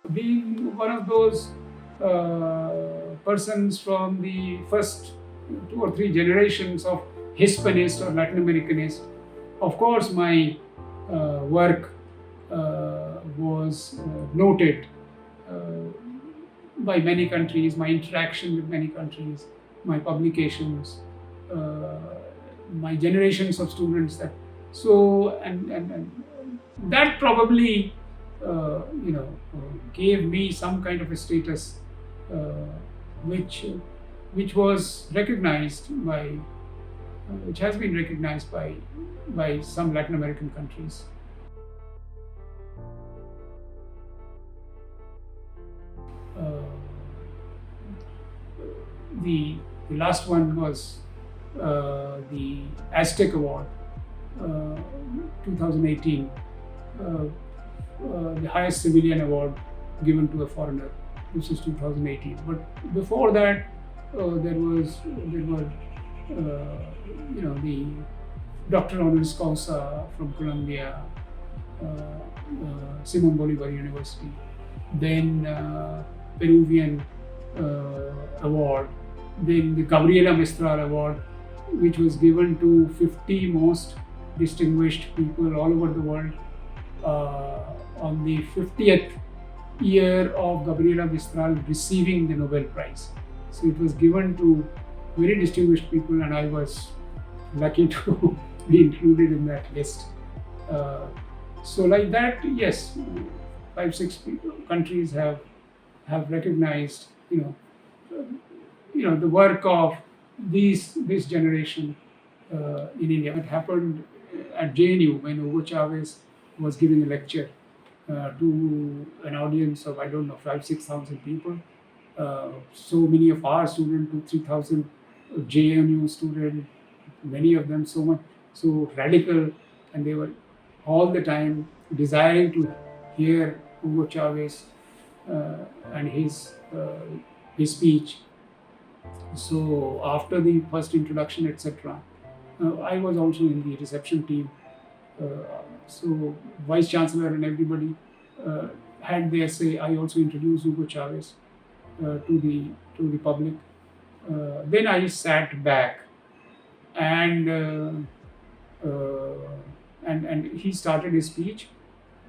Being one of those persons from the first 2 or 3 generations of Hispanist or Latin Americanist, of course, my work was noted uh, by many countries, my interaction with many countries, my publications, uh, my generations of students. And that probably gave me some kind of a status uh, which which was recognized by which has been recognized by some Latin American countries. Uh, the last one was the Aztec Award, uh, 2018, the highest civilian award given to a foreigner. This is 2018. But before that, there were the Doctor Honoris Causa from Colombia, Simon Bolivar University, then Peruvian award, then the Gabriela Mistral Award, which was given to 50 most distinguished people all over the world on the 50th year of Gabriela Mistral receiving the Nobel Prize. So it was given to very distinguished people, and I was lucky to be included in that list. Uh, so like that, yes, 5, 6 countries have recognized, the work of this generation in India. It happened at JNU when Hugo Chavez was giving a lecture to an audience of, I don't know, 5, 6 thousand people. So many of our students, 2, 3 thousand JNU students, many of them so radical, and they were all the time desiring to hear Hugo Chavez and his speech. So after the first introduction, etc., I was also in the reception team. Uh, so Vice Chancellor and everybody had their say. I also introduced Hugo Chavez to the public. Then I sat back, and and he started his speech.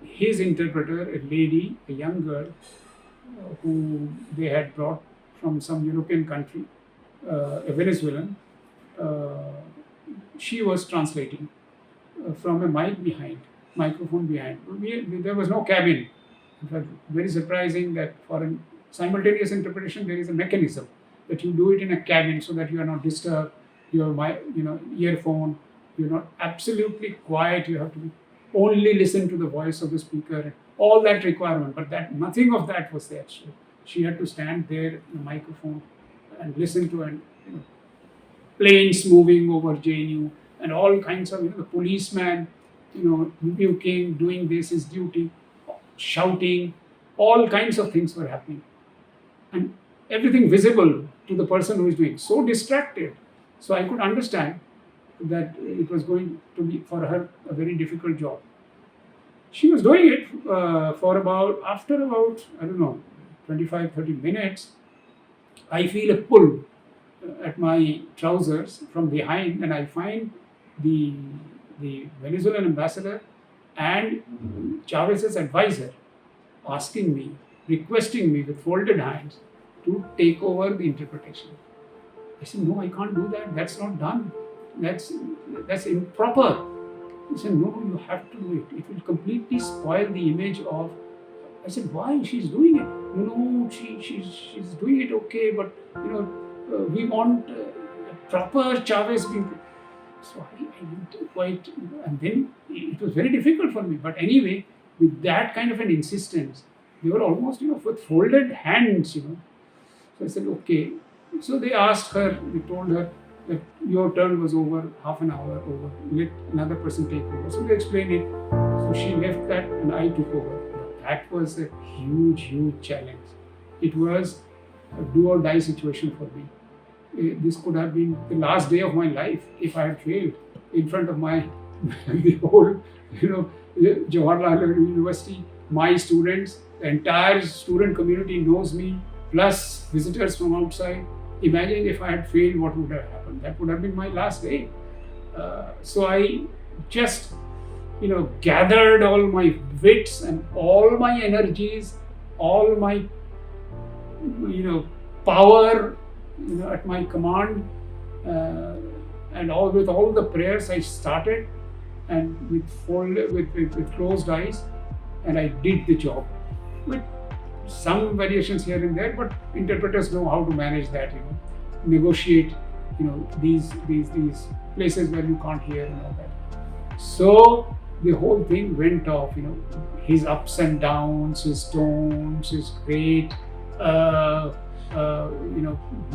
His interpreter, a lady, a young girl, who they had brought from some European country, a Venezuelan, uh, she was translating from a microphone behind. There was no cabin. In fact, very surprising that for a simultaneous interpretation there is a mechanism that you do it in a cabin so that you are not disturbed. Your earphone. You're not absolutely quiet. You have to be only listen to the voice of the speaker. All that requirement, but that nothing of that was there. She had to stand there in the microphone and listen to and planes moving over JNU and all kinds of the policeman, rebuking, doing this his duty, shouting, all kinds of things were happening, and everything visible to the person who is doing. So distracted, so I could understand that it was going to be for her a very difficult job. She was doing it after about, I don't know, 25, 30 minutes. I feel a pull at my trousers from behind, and I find the Venezuelan ambassador and Chavez's advisor asking me, requesting me with folded hands to take over the interpretation. I said, no, I can't do that. That's not done. That's improper. He said, no, you have to do it. It will completely spoil the image of. I said, why? She's doing it. No, she's doing it okay, but we want a proper Chavez being. So I didn't quite, and then it was very difficult for me. But anyway, with that kind of an insistence, they were almost, with folded hands, So I said, okay. So they asked her, they told her that your turn was over, half an hour over, let another person take over. So they explained it. So she left that and I took over. That was a huge, huge challenge. It was a do or die situation for me. This could have been the last day of my life if I had failed in front of the whole, Jawaharlal Nehru University, my students, the entire student community knows me, plus visitors from outside. Imagine if I had failed, what would have happened? That would have been my last day. So I just, gathered all my wits and all my energies, all my, power, at my command, and with all the prayers I started, and with closed eyes, and I did the job with some variations here and there, but interpreters know how to manage that, negotiate, these places where you can't hear and all that. So the whole thing went off, his ups and downs, his tones, his great,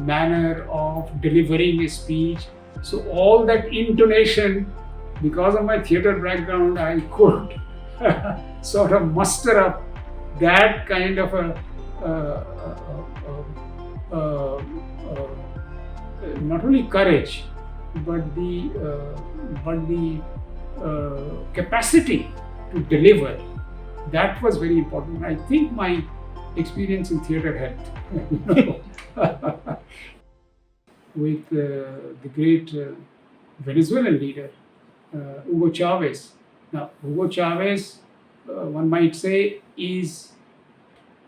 manner of delivering a speech. So all that intonation, because of my theatre background, I could sort of muster up that kind of not only courage, but the capacity to deliver. That was very important. I think my experience in theatre helped. With the great Venezuelan leader, Hugo Chavez. Now, Hugo Chavez, one might say, is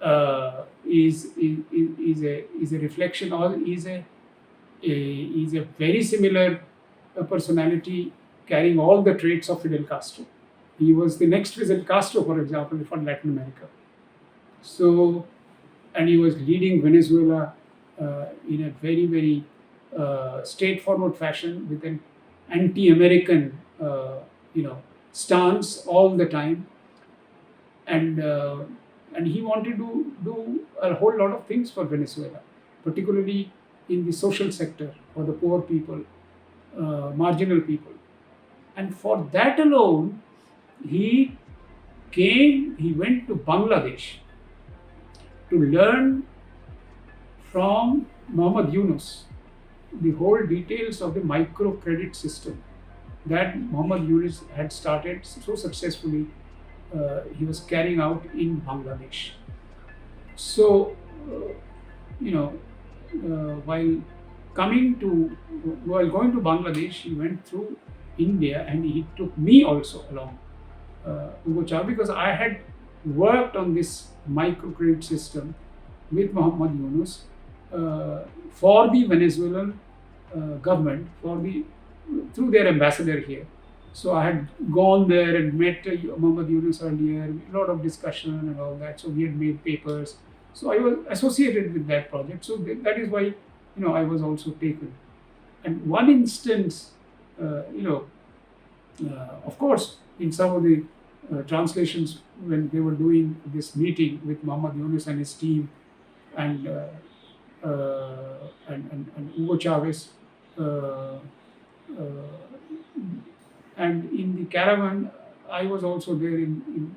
a reflection, or is a very similar personality, carrying all the traits of Fidel Castro. He was the next Fidel Castro, for example, for Latin America. So, and he was leading Venezuela in a very, very straightforward fashion, with an anti-American, stance all the time, and he wanted to do a whole lot of things for Venezuela, particularly in the social sector, for the poor people, marginal people, and for that alone, he went to Bangladesh to learn from Muhammad Yunus the whole details of the microcredit system that Muhammad Yunus had started so successfully. He was carrying out in Bangladesh. So, while going to Bangladesh, he went through India, and he took me also along, Hugo Chavez, because I had worked on this microcredit system with Muhammad Yunus for the Venezuelan government, through their ambassador here. So I had gone there and met Muhammad Yunus earlier, a lot of discussion and all that. So we had made papers. So I was associated with that project. So that is why, I was also taken. And one instance, of course, in some of the translations, when they were doing this meeting with Muhammad Yunus and his team, and Hugo Chavez, and in the caravan, I was also there in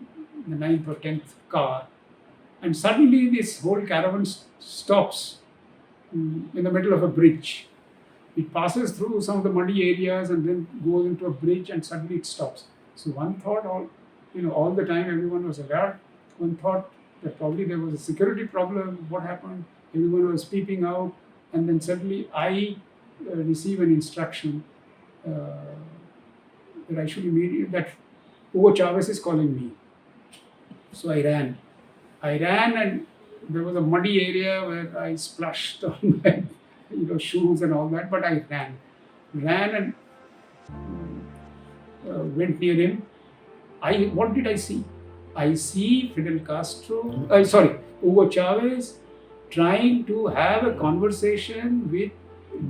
the 9th or 10th car, and suddenly this whole caravan stops in the middle of a bridge. It passes through some of the muddy areas and then goes into a bridge, and suddenly it stops. So one thought, all the time everyone was alert. One thought that probably there was a security problem. What happened? Everyone was peeping out, and then suddenly I receive an instruction that I should immediately, that Hugo Chavez is calling me. So I ran, and there was a muddy area where I splashed on my shoes and all that, but I ran and went near him. What did I see? I see Hugo Chavez trying to have a conversation with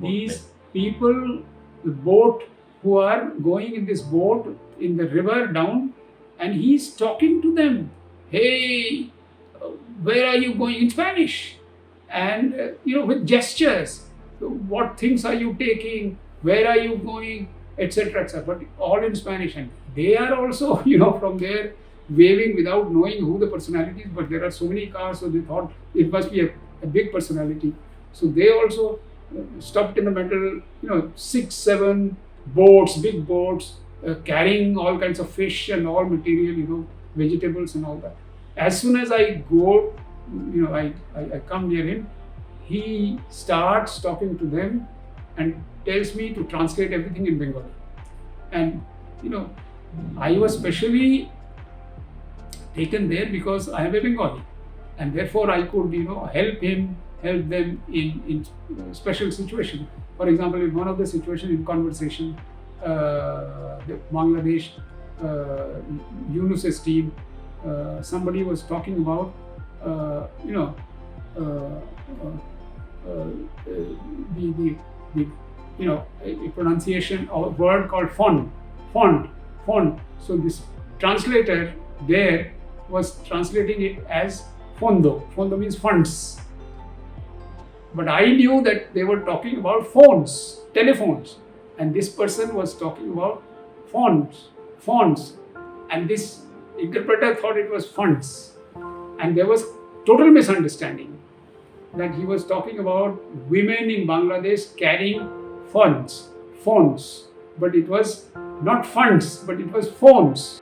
these people, the boat, who are going in this boat in the river down, and he's talking to them. Hey, where are you going, in Spanish? And with gestures. What things are you taking? Where are you going? Etc. etc. But all in Spanish, and they are also from there waving without knowing who the personality is. But there are so many cars, so they thought it must be a big personality. So they also stopped in the middle. 6, 7 boats, big boats, carrying all kinds of fish and all material, vegetables and all that. As soon as I go, I come near him, he starts talking to them and tells me to translate everything in Bengali. And I was specially taken there because I am a Bengali, and therefore I could help them in special situation. For example, in one of the situation in conversation, the Bangladesh UNICEF team, somebody was talking about a pronunciation of a word called font. So this translator there was translating it as fondo. Fondo means funds. But I knew that they were talking about phones, telephones, and this person was talking about fonts, and this interpreter thought it was funds, and there was total misunderstanding that he was talking about women in Bangladesh carrying phones, but it was not funds, but it was phones.